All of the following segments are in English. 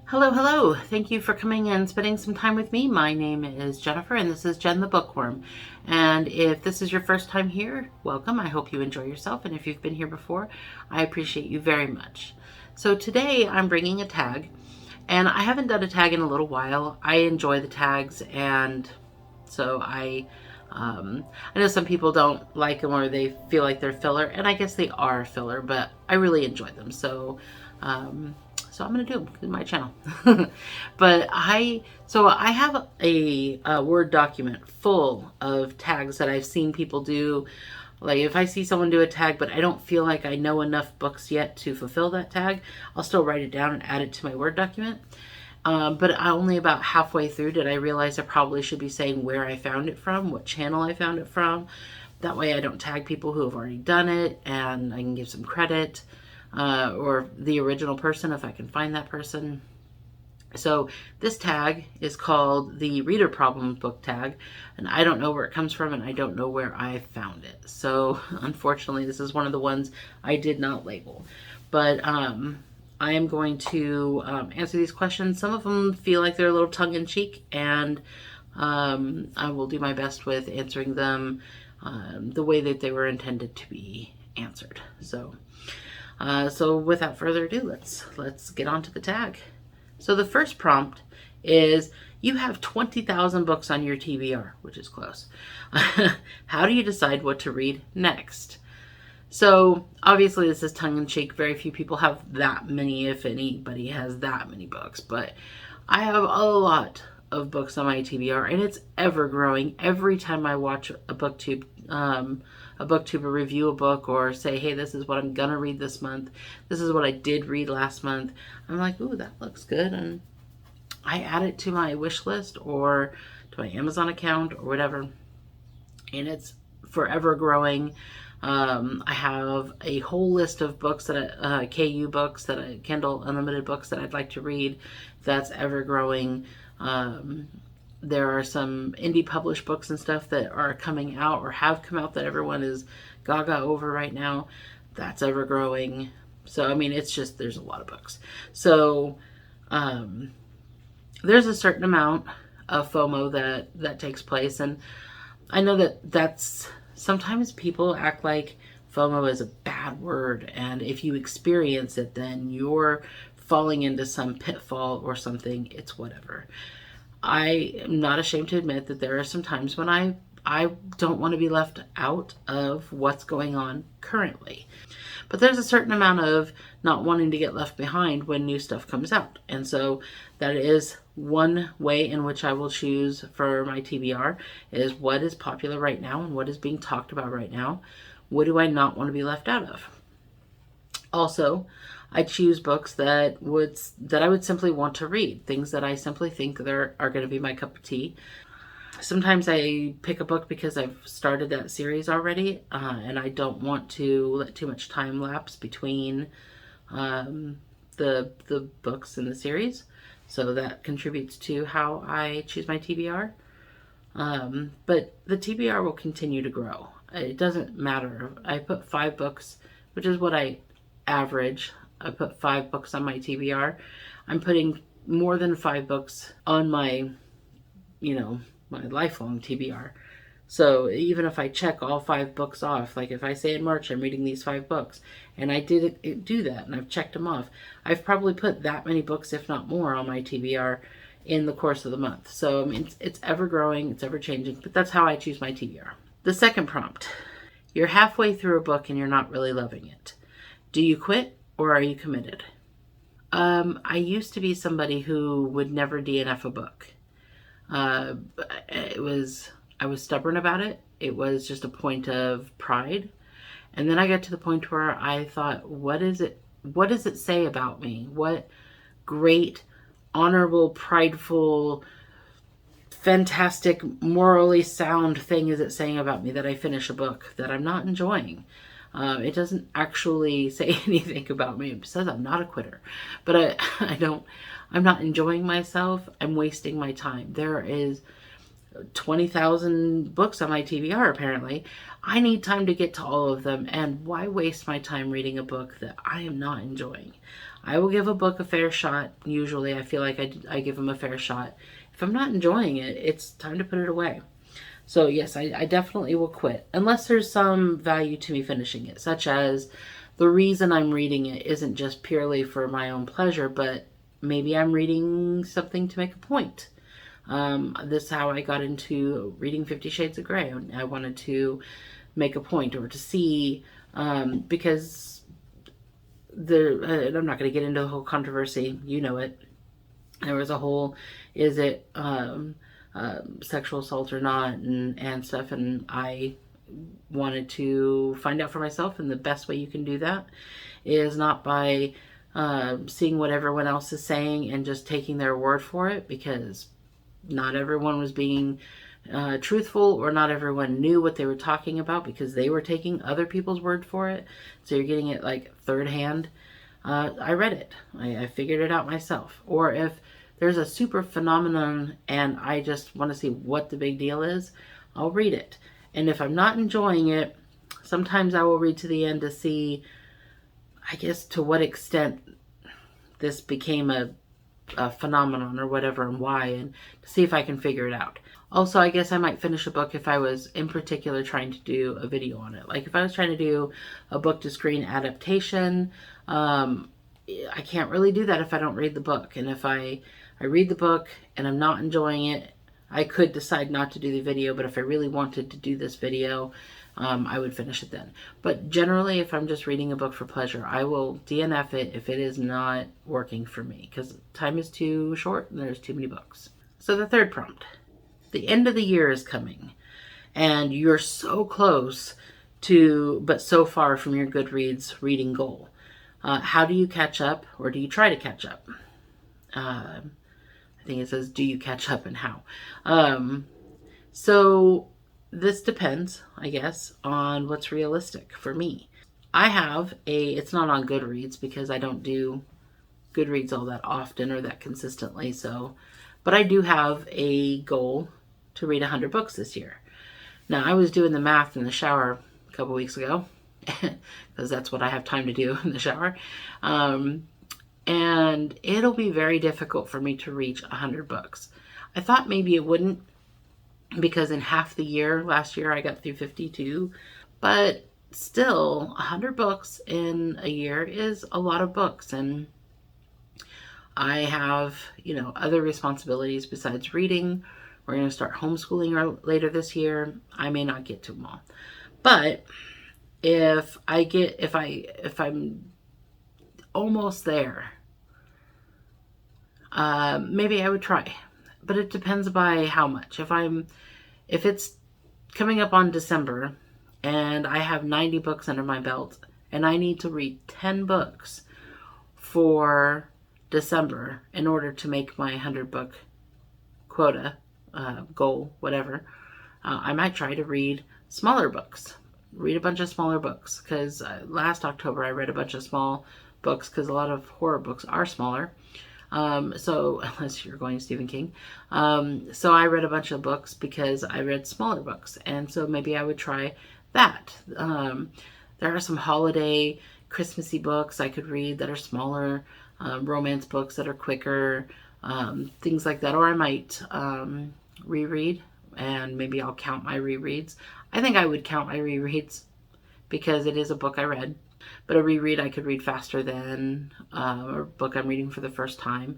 Hello, hello. Thank you for coming and spending some time with me. My name is Jennifer and this is Jen the Bookworm. And if this is your first time here, welcome. I hope you enjoy yourself. And if you've been here before, I appreciate you very much. So today I'm bringing a tag, and I haven't done a tag in a little while. I enjoy the tags, and so I know some people don't like them or they feel like they're filler, and I guess they are filler, but I really enjoy them. Um, so I'm going to do them in my channel. But I have a Word document full of tags that I've seen people do. Like if I see someone do a tag, but I don't feel like I know enough books yet to fulfill that tag, I'll still write it down and add it to my Word document. But only about halfway through did I realize I probably should be saying where I found it from, what channel I found it from. That way I don't tag people who have already done it, and I can give some credit, or the original person if I can find that person. So this tag is called the Reader Problem Book tag, and I don't know where it comes from, and I don't know where I found it. So unfortunately, this is one of the ones I did not label. But I am going to answer these questions. Some of them feel like they're a little tongue-in-cheek, and I will do my best with answering them the way that they were intended to be answered. So without further ado, let's get on to the tag. So the first prompt is, you have 20,000 books on your TBR, which is close. How do you decide what to read next? So obviously this is tongue-in-cheek. Very few people have that many, if anybody has that many books. But I have a lot of books on my TBR, and it's ever growing. Every time I watch a BookTube, review a book, or say, hey, this is what I'm gonna read this month, this is what I did read last month, I'm like, ooh, that looks good, and I add it to my wish list or to my Amazon account or whatever, and it's forever growing. I have a whole list of books that KU books, Kindle Unlimited books that I'd like to read. That's ever growing. There are some indie published books and stuff that are coming out or have come out that everyone is gaga over right now. That's ever growing. So, I mean, it's just, there's a lot of books. So, there's a certain amount of FOMO that takes place. And I know that's, sometimes people act like FOMO is a bad word. And if you experience it, then you're falling into some pitfall or something. It's whatever. I am not ashamed to admit that there are some times when I don't want to be left out of what's going on currently. But there's a certain amount of not wanting to get left behind when new stuff comes out. And so that is one way in which I will choose for my TBR, is what is popular right now and what is being talked about right now. What do I not want to be left out of? Also, I choose books that I would simply want to read, things that I simply think are going to be my cup of tea. Sometimes I pick a book because I've started that series already, and I don't want to let too much time lapse between the books in the series. So that contributes to how I choose my TBR. But the TBR will continue to grow. It doesn't matter. I put 5 books, which is what I average. I put 5 books on my TBR. I'm putting more than 5 books on my lifelong TBR. So even if I check all 5 books off, like if I say in March I'm reading these 5 books, and I did do that, and I've checked them off, I've probably put that many books, if not more, on my TBR in the course of the month. So I mean, it's ever growing, it's ever changing, but that's how I choose my TBR. The second prompt: you're halfway through a book and you're not really loving it. Do you quit, or are you committed? I used to be somebody who would never DNF a book. I was stubborn about it. It was just a point of pride. And then I got to the point where I thought, what does it say about me? What great, honorable, prideful, fantastic, morally sound thing is it saying about me that I finish a book that I'm not enjoying? It doesn't actually say anything about me. It says I'm not a quitter, but I'm not enjoying myself. I'm wasting my time. 20,000 books on my TBR apparently. I need time to get to all of them, and why waste my time reading a book that I am not enjoying? I will give a book a fair shot. Usually I feel like I give them a fair shot. If I'm not enjoying it, it's time to put it away. So yes, I definitely will quit unless there's some value to me finishing it, such as the reason I'm reading it isn't just purely for my own pleasure, but maybe I'm reading something to make a point. This is how I got into reading 50 Shades of Grey. I wanted to make a point or to see, because I'm not going to get into the whole controversy. You know it. There was a whole, is it sexual assault or not, and stuff, and I wanted to find out for myself, and the best way you can do that is not by seeing what everyone else is saying and just taking their word for it, because not everyone was being truthful, or not everyone knew what they were talking about because they were taking other people's word for it. So you're getting it like third hand. I read it. I figured it out myself. Or if there's a super phenomenon and I just want to see what the big deal is, I'll read it. And if I'm not enjoying it, sometimes I will read to the end to see, I guess, to what extent this became a phenomenon or whatever, and why, and to see if I can figure it out. Also, I guess I might finish a book if I was in particular trying to do a video on it. Like if I was trying to do a book to screen adaptation, I can't really do that if I don't read the book. And if I read the book and I'm not enjoying it, I could decide not to do the video, but if I really wanted to do this video, I would finish it then. But generally, if I'm just reading a book for pleasure, I will DNF it if it is not working for me, because time is too short and there's too many books. So the third prompt. The end of the year is coming, and you're so close to, but so far from your Goodreads reading goal. How do you catch up, or do you try to catch up? I think it says, do you catch up, and how? So this depends, I guess, on what's realistic for me. I have it's not on Goodreads because I don't do Goodreads all that often or that consistently, but I do have a goal to read 100 books this year. Now, I was doing the math in the shower a couple weeks ago, because that's what I have time to do in the shower. And it'll be very difficult for me to reach 100 books. I thought maybe it wouldn't, because in half the year, last year, I got through 52. But still, 100 books in a year is a lot of books. And I have, other responsibilities besides reading. We're going to start homeschooling later this year. I may not get to them all. But if I'm almost there, maybe I would try. But it depends by how much. If it's coming up on December and I have 90 books under my belt and I need to read 10 books for December in order to make my 100 book quota, goal, whatever, I might try to read smaller books. Read a bunch of smaller books, because last October I read a bunch of small books, because a lot of horror books are smaller. So unless you're going Stephen King. So I read a bunch of books because I read smaller books. And so maybe I would try that. There are some holiday Christmassy books I could read that are smaller, romance books that are quicker, things like that. Or I might reread, and maybe I'll count my rereads. I think I would count my rereads because it is a book I read. But a reread I could read faster than a book I'm reading for the first time.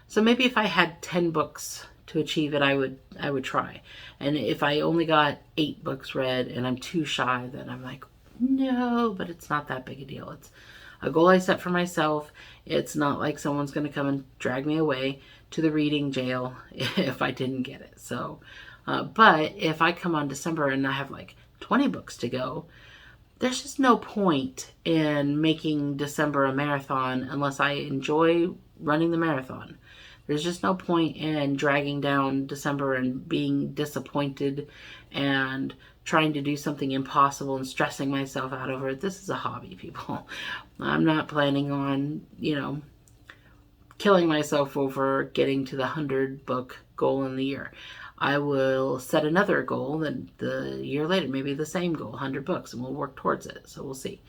So maybe if I had 10 books to achieve it, I would try. And if I only got 8 books read and I'm too shy, then I'm like, no, but it's not that big a deal. It's a goal I set for myself. It's not like someone's going to come and drag me away to the reading jail if I didn't get it. So, but if I come on December and I have like 20 books to go, there's just no point in making December a marathon unless I enjoy running the marathon. There's just no point in dragging down December and being disappointed and trying to do something impossible and stressing myself out over it. This is a hobby, people. I'm not planning on, killing myself over getting to the 100 book goal in the year. I will set another goal, and the year later, maybe the same goal, 100 books, and we'll work towards it. So we'll see.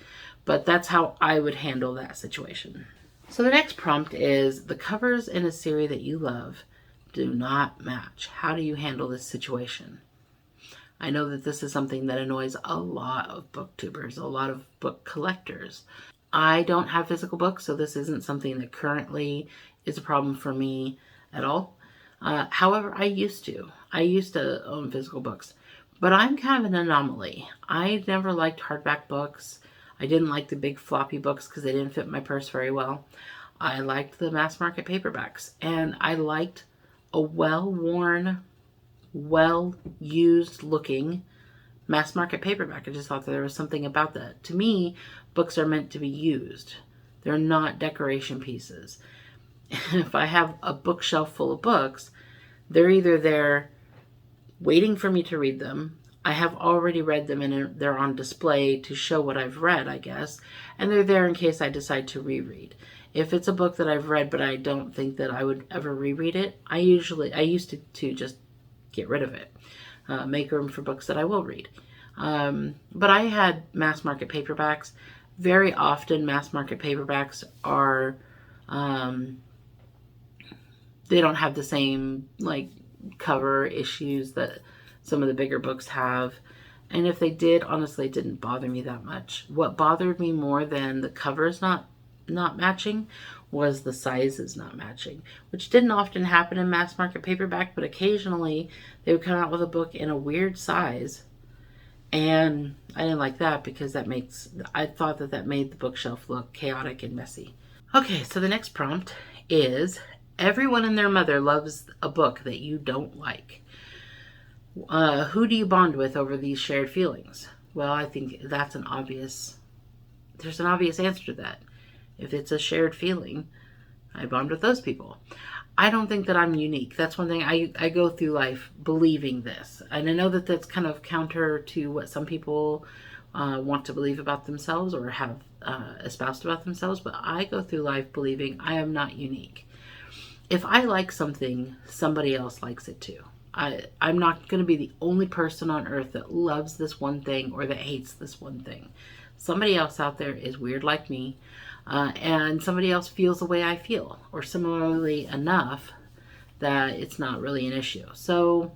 But that's how I would handle that situation. So the next prompt is, the covers in a series that you love do not match. How do you handle this situation? I know that this is something that annoys a lot of booktubers, a lot of book collectors. I don't have physical books, so this isn't something that currently is a problem for me at all. However, I used to. I used to own physical books, but I'm kind of an anomaly. I never liked hardback books. I didn't like the big floppy books because they didn't fit my purse very well. I liked the mass market paperbacks, and I liked a well-worn, well-used looking mass market paperback. I just thought that there was something about that. To me, books are meant to be used. They're not decoration pieces. If I have a bookshelf full of books, they're either there waiting for me to read them. I have already read them and they're on display to show what I've read, I guess. And they're there in case I decide to reread. If it's a book that I've read but I don't think that I would ever reread it, I used to just get rid of it. Make room for books that I will read. But I had mass market paperbacks. Very often mass market paperbacks are, they don't have the same like cover issues that some of the bigger books have. And if they did, honestly, it didn't bother me that much. What bothered me more than the covers not matching was the sizes not matching, which didn't often happen in mass market paperback, but occasionally they would come out with a book in a weird size. And I didn't like that because I thought that made the bookshelf look chaotic and messy. Okay, so the next prompt is, everyone and their mother loves a book that you don't like. Who do you bond with over these shared feelings? Well, I think there's an obvious answer to that. If it's a shared feeling, I bond with those people. I don't think that I'm unique. That's one thing. I go through life believing this. And I know that that's kind of counter to what some people want to believe about themselves or have espoused about themselves, but I go through life believing I am not unique. If I like something, somebody else likes it too. I'm not going to be the only person on earth that loves this one thing or that hates this one thing. Somebody else out there is weird like me, and somebody else feels the way I feel, or similarly enough that it's not really an issue. So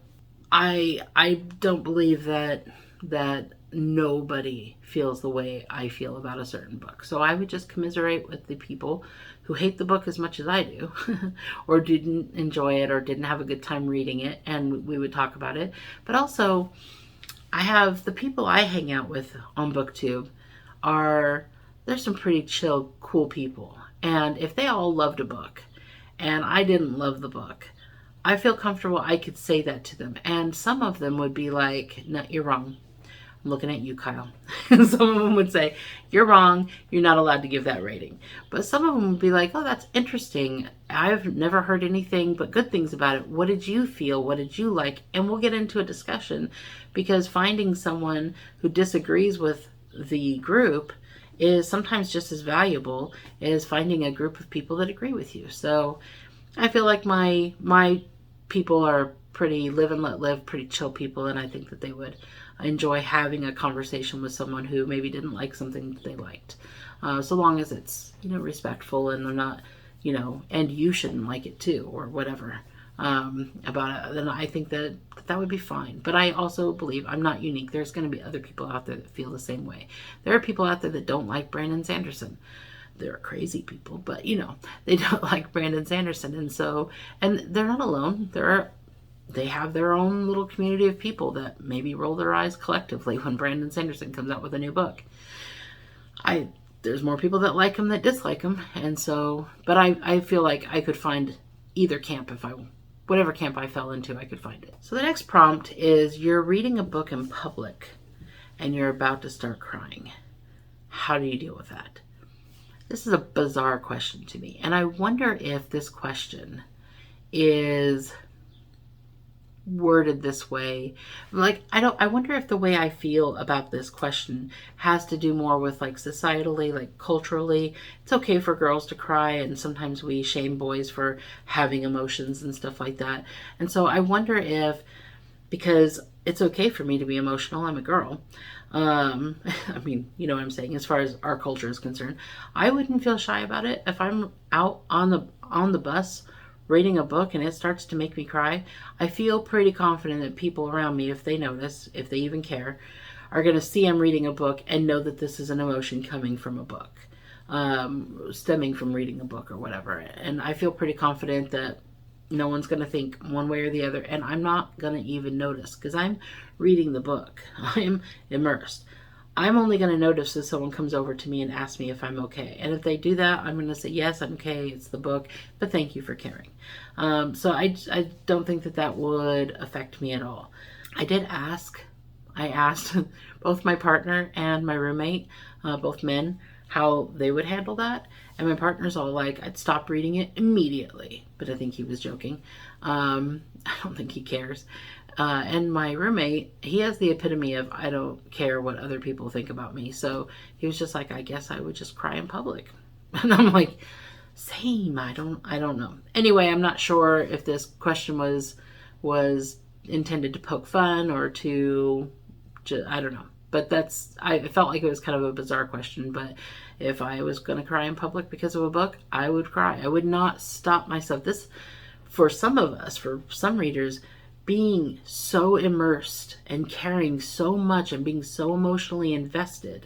I don't believe that nobody feels the way I feel about a certain book. So I would just commiserate with the people who hate the book as much as I do, or didn't enjoy it, or didn't have a good time reading it, and we would talk about it. But also, I have the people I hang out with on BookTube they're some pretty chill, cool people. And if they all loved a book, and I didn't love the book, I feel comfortable I could say that to them. And some of them would be like, no, you're wrong. I'm looking at you, Kyle. Some of them would say, you're wrong. You're not allowed to give that rating. But some of them would be like, oh, that's interesting. I've never heard anything but good things about it. What did you feel? What did you like? And we'll get into a discussion, because finding someone who disagrees with the group is sometimes just as valuable as finding a group of people that agree with you. So I feel like my people are pretty live and let live, pretty chill people, and I think that they would enjoy having a conversation with someone who maybe didn't like something that they liked, so long as it's respectful and they're not and you shouldn't like it too or whatever about it. Then I think that would be fine. But I also believe I'm not unique. There's going to be other people out there that feel the same way. There are people out there that don't like Brandon Sanderson. They're crazy people, but they don't like Brandon Sanderson, and they're not alone. They have their own little community of people that maybe roll their eyes collectively when Brandon Sanderson comes out with a new book. There's more people that like him that dislike him, but I feel like I could find either camp whatever camp I fell into, I could find it. So the next prompt is, you're reading a book in public and you're about to start crying. How do you deal with that? This is a bizarre question to me, and I wonder if this question is worded this way. Like, I wonder if the way I feel about this question has to do more with like societally, like culturally. It's okay for girls to cry, and sometimes we shame boys for having emotions and stuff like that. And so I wonder if, because it's okay for me to be emotional, I'm a girl. I mean, you know what I'm saying, as far as our culture is concerned, I wouldn't feel shy about it if I'm out on the bus reading a book and it starts to make me cry. I feel pretty confident that people around me, if they notice, if they even care, are going to see I'm reading a book and know that this is an emotion coming from a book, stemming from reading a book or whatever. And I feel pretty confident that no one's going to think one way or the other, and I'm not going to even notice because I'm reading the book. I'm immersed. I'm only going to notice if someone comes over to me and asks me if I'm okay. And if they do that, I'm going to say, yes, I'm okay. It's the book, but thank you for caring. So I don't think that would affect me at all. I asked both my partner and my roommate, both men, how they would handle that. And my partner's all like, I'd stop reading it immediately. But I think he was joking. I don't think he cares. And my roommate, he has the epitome of, I don't care what other people think about me. So he was just like, I guess I would just cry in public. And I'm like, same. I don't know. Anyway, I'm not sure if this question was intended to poke fun or to, I don't know. But I felt like it was kind of a bizarre question. But if I was going to cry in public because of a book, I would cry. I would not stop myself. This, for some of us, for some readers, being so immersed and caring so much and being so emotionally invested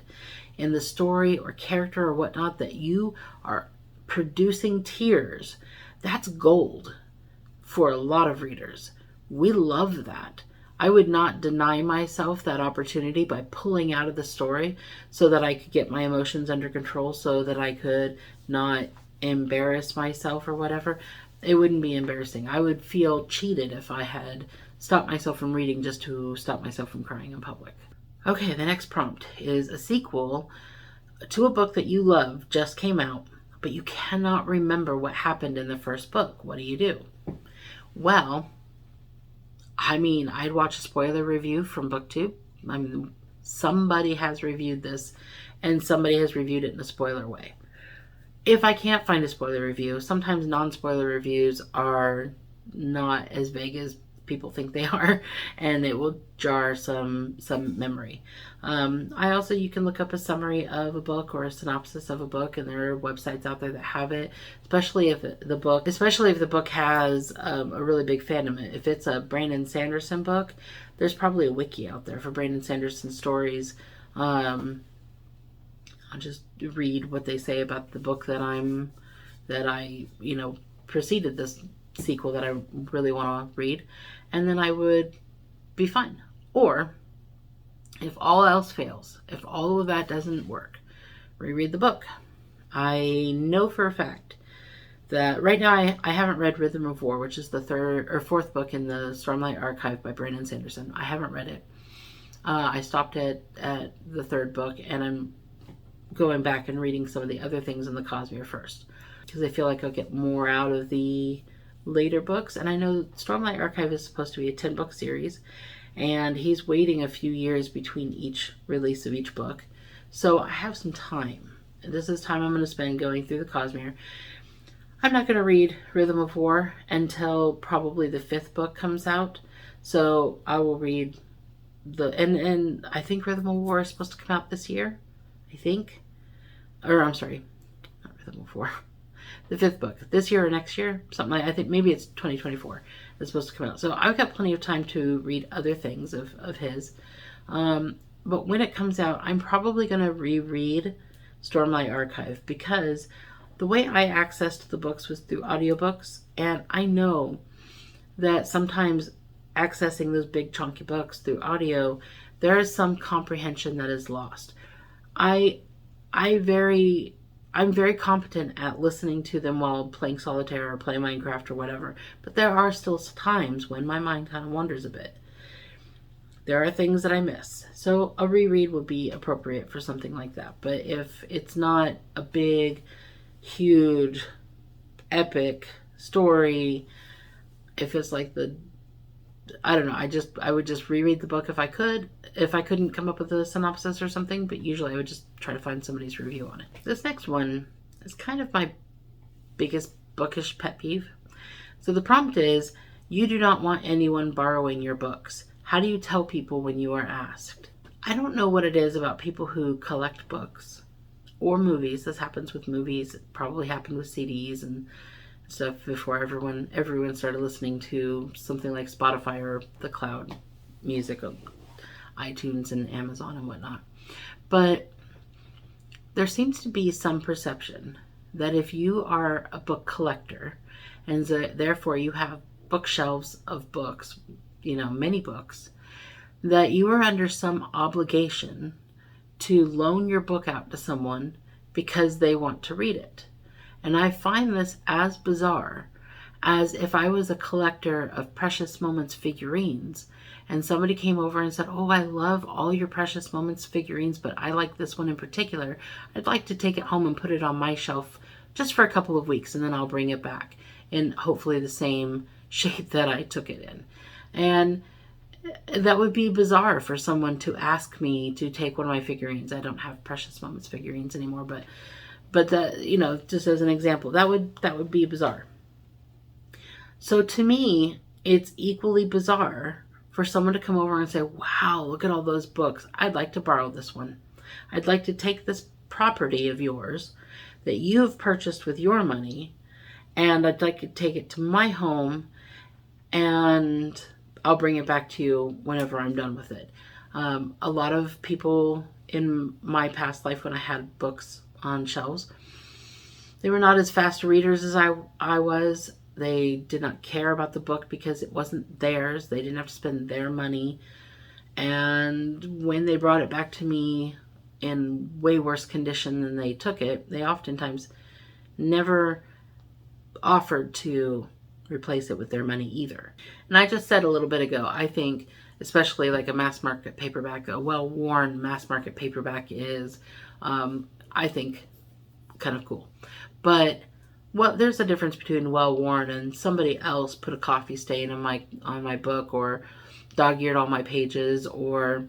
in the story or character or whatnot that you are producing tears, that's gold for a lot of readers. We love that. I would not deny myself that opportunity by pulling out of the story so that I could get my emotions under control, so that I could not embarrass myself or whatever. It wouldn't be embarrassing. I would feel cheated if I had stopped myself from reading just to stop myself from crying in public. Okay, the next prompt is a sequel to a book that you love just came out, but you cannot remember what happened in the first book. What do you do? Well, I mean, I'd watch a spoiler review from BookTube. I mean, somebody has reviewed this, and somebody has reviewed it in a spoiler way. If I can't find a spoiler review, sometimes non-spoiler reviews are not as vague as people think they are, and it will jar some memory. You can look up a summary of a book or a synopsis of a book, and there are websites out there that have it, especially if the book has a really big fandom. If it's a Brandon Sanderson book, there's probably a wiki out there for Brandon Sanderson stories. I'll just read what they say about the book that I preceded this sequel that I really want to read, and then I would be fine. Or if all else fails, if all of that doesn't work, reread the book. I know for a fact that right now I haven't read Rhythm of War, which is the third or fourth book in the Stormlight Archive by Brandon Sanderson. I haven't read it. I stopped at the third book, and I'm going back and reading some of the other things in the Cosmere first, because I feel like I'll get more out of the later books. And I know Stormlight Archive is supposed to be a 10-book series, and he's waiting a few years between each release of each book. So I have some time. And this is time I'm going to spend going through the Cosmere. I'm not going to read Rhythm of War until probably the 5th book comes out. So I will read and I think Rhythm of War is supposed to come out this year. I think. Or I'm sorry, not Rhythm of War. The 5th book. This year or next year. Something like, I think maybe it's 2024. It's supposed to come out. So I've got plenty of time to read other things of his. But when it comes out, I'm probably going to reread Stormlight Archive, because the way I accessed the books was through audiobooks, and I know that sometimes accessing those big chunky books through audio, there is some comprehension that is lost. I'm very competent at listening to them while playing solitaire or playing Minecraft or whatever, but there are still times when my mind kind of wanders a bit. There are things that I miss. So a reread would be appropriate for something like that. But if it's not a big, huge, epic story, if it's like the I don't know. I would just reread the book if I could. If I couldn't come up with a synopsis or something, but usually I would just try to find somebody's review on it. This next one is kind of my biggest bookish pet peeve. So the prompt is, you do not want anyone borrowing your books. How do you tell people when you are asked? I don't know what it is about people who collect books or movies. This happens with movies. It probably happened with CDs and stuff before everyone started listening to something like Spotify or the cloud music of iTunes and Amazon and whatnot. But there seems to be some perception that if you are a book collector and therefore you have bookshelves of books, many books, that you are under some obligation to loan your book out to someone because they want to read it. And I find this as bizarre as if I was a collector of Precious Moments figurines and somebody came over and said, oh, I love all your Precious Moments figurines, but I like this one in particular. I'd like to take it home and put it on my shelf just for a couple of weeks, and then I'll bring it back in hopefully the same shape that I took it in. And that would be bizarre for someone to ask me to take one of my figurines. I don't have Precious Moments figurines anymore, but that, just as an example, that would be bizarre. So to me, it's equally bizarre for someone to come over and say, wow, look at all those books. I'd like to borrow this one. I'd like to take this property of yours that you have purchased with your money, and I'd like to take it to my home, and I'll bring it back to you whenever I'm done with it. A lot of people in my past life, when I had books on shelves, they were not as fast readers as I was. They did not care about the book because it wasn't theirs. They didn't have to spend their money. And when they brought it back to me in way worse condition than they took it, they oftentimes never offered to replace it with their money either. And I just said a little bit ago, I think especially like a mass market paperback, a well-worn mass market paperback is, I think, kind of cool. But there's a difference between well-worn and somebody else put a coffee stain on my book, or dog-eared all my pages, or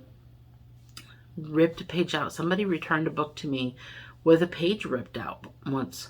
ripped a page out. Somebody returned a book to me with a page ripped out once.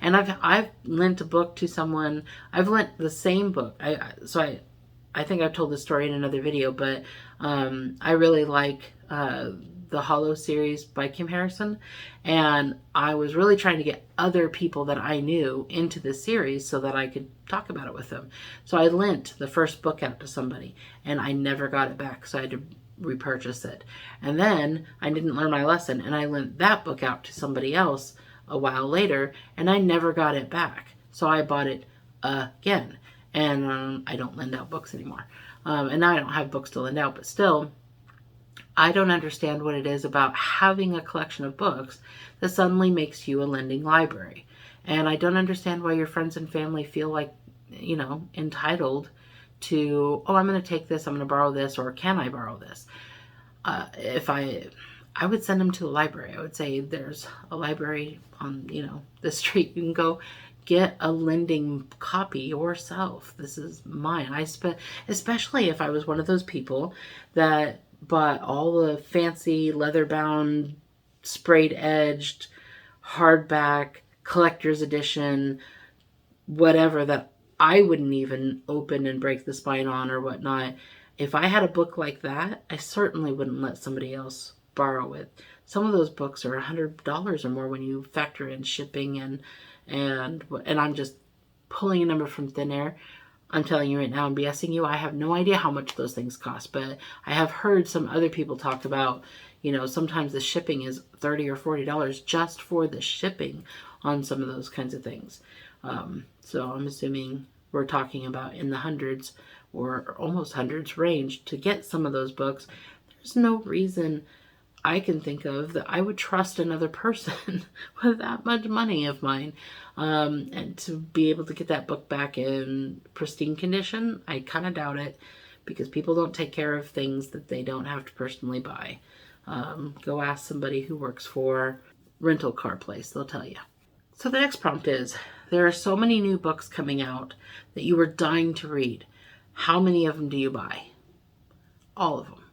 And I've lent a book to someone. I've lent the same book. I think I've told this story in another video, but I really like the Hollow series by Kim Harrison, and I was really trying to get other people that I knew into this series so that I could talk about it with them. So I lent the first book out to somebody, and I never got it back, so I had to repurchase it. And then I didn't learn my lesson, and I lent that book out to somebody else a while later, and I never got it back. So I bought it again, and I don't lend out books anymore. And now I don't have books to lend out, but still, I don't understand what it is about having a collection of books that suddenly makes you a lending library. And I don't understand why your friends and family feel like, entitled to, oh, I'm going to take this, I'm going to borrow this, or can I borrow this? If I would send them to the library. I would say, there's a library on, the street. You can go get a lending copy yourself. This is mine. Especially if I was one of those people that bought all the fancy leather-bound, sprayed-edged, hardback, collector's edition, whatever, that I wouldn't even open and break the spine on or whatnot. If I had a book like that, I certainly wouldn't let somebody else borrow it. Some of those books are $100 or more when you factor in shipping and I'm just pulling a number from thin air. I'm telling you right now, I'm BSing you. I have no idea how much those things cost, but I have heard some other people talk about, sometimes the shipping is $30 or $40 just for the shipping on some of those kinds of things. So I'm assuming we're talking about in the hundreds or almost hundreds range to get some of those books. There's no reason I can think of that I would trust another person with that much money of mine. And to be able to get that book back in pristine condition, I kind of doubt it, because people don't take care of things that they don't have to personally buy. Go ask somebody who works for a rental car place, they'll tell you. So the next prompt is, there are so many new books coming out that you are dying to read. How many of them do you buy? All of them.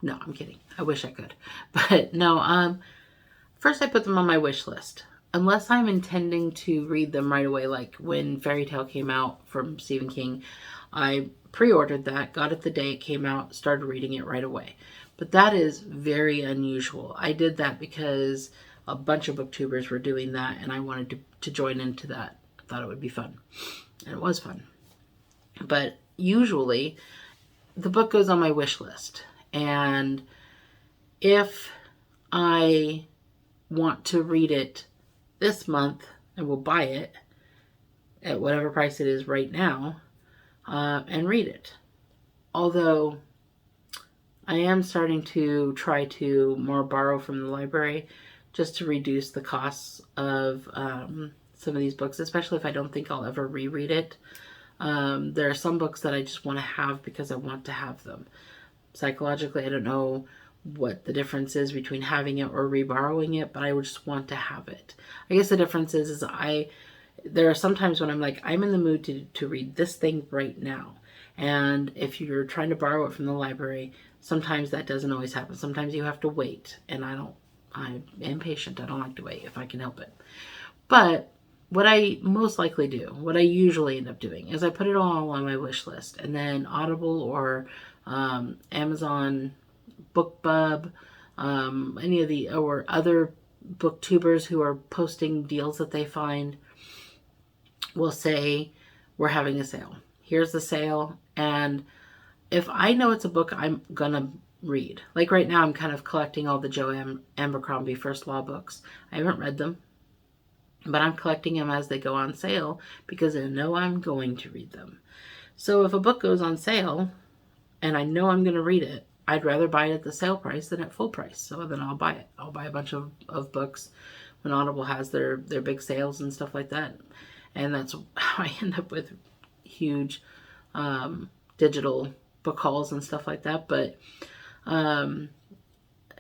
No, I'm kidding. I wish I could. But no, first I put them on my wish list. Unless I'm intending to read them right away, like when Fairy Tale came out from Stephen King, I pre-ordered that, got it the day it came out, started reading it right away. But that is very unusual. I did that because a bunch of booktubers were doing that, and I wanted to join into that. I thought it would be fun. And it was fun. But usually, the book goes on my wish list. And if I want to read it this month, I will buy it at whatever price it is right now and read it. Although I am starting to try to more borrow from the library just to reduce the costs of some of these books, especially if I don't think I'll ever reread it. There are some books that I just want to have because I want to have them. Psychologically, I don't know what the difference is between having it or reborrowing it, but I would just want to have it. I guess the difference is there are some times when I'm like, I'm in the mood to read this thing right now. And if you're trying to borrow it from the library, sometimes that doesn't always happen. Sometimes you have to wait, and I'm impatient. I don't like to wait if I can help it. But what I most likely do, what I usually end up doing, is I put it all on my wish list, and then Audible or Amazon BookBub, any of the or other booktubers who are posting deals that they find will say, we're having a sale. Here's the sale. And if I know it's a book I'm gonna read, like right now I'm kind of collecting all the Joe Abercrombie First Law books. I haven't read them, but I'm collecting them as they go on sale because I know I'm going to read them. So if a book goes on sale and I know I'm going to read it, I'd rather buy it at the sale price than at full price. So then I'll buy it. I'll buy a bunch of books when Audible has their big sales and stuff like that. And that's how I end up with huge digital book hauls and stuff like that. But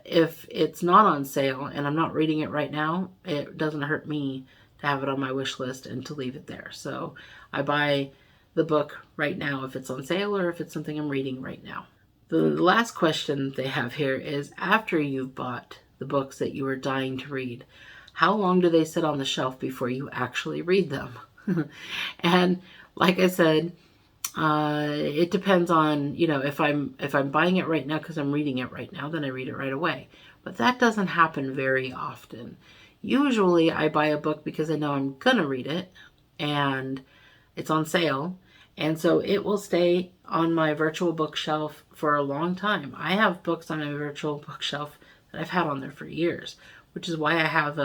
if it's not on sale and I'm not reading it right now, it doesn't hurt me to have it on my wish list and to leave it there. So I buy the book right now if it's on sale or if it's something I'm reading right now. The last question they have here is, after you've bought the books that you are dying to read, how long do they sit on the shelf before you actually read them? And like I said, it depends on, if I'm buying it right now because I'm reading it right now, then I read it right away. But that doesn't happen very often. Usually I buy a book because I know I'm gonna read it and it's on sale, and so it will stay on my virtual bookshelf for a long time. I have books on my virtual bookshelf that I've had on there for years, which is why I have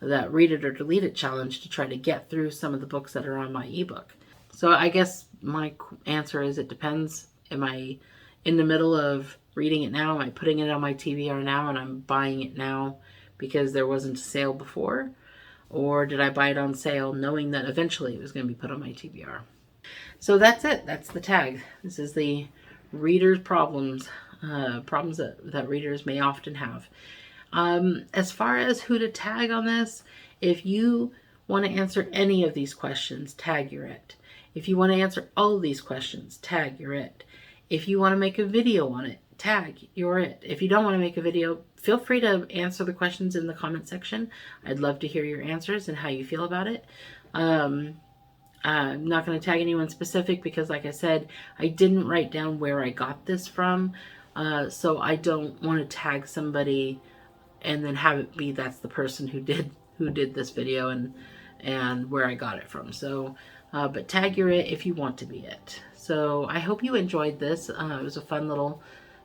that read it or delete it challenge to try to get through some of the books that are on my ebook. So I guess my answer is it depends. Am I in the middle of reading it now? Am I putting it on my TBR now and I'm buying it now because there wasn't a sale before? Or did I buy it on sale knowing that eventually it was going to be put on my TBR? So that's it. That's the tag. This is the reader's problems that readers may often have. As far as who to tag on this, if you want to answer any of these questions, tag your it. If you want to answer all of these questions, tag your it. If you want to make a video on it, tag your it. If you don't want to make a video, feel free to answer the questions in the comment section. I'd love to hear your answers and how you feel about it. I'm not going to tag anyone specific because, like I said, I didn't write down where I got this from. So I don't want to tag somebody and then have it be that's the person who did this video and where I got it from. So, but tag your it if you want to be it. So I hope you enjoyed this. It was a fun little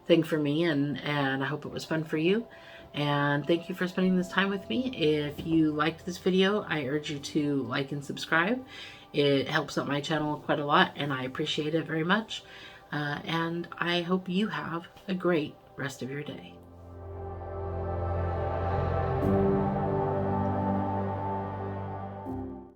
thing for me, and I hope it was fun for you. And thank you for spending this time with me. If you liked this video, I urge you to like and subscribe. It helps out my channel quite a lot, and I appreciate it very much. And I hope you have a great rest of your day.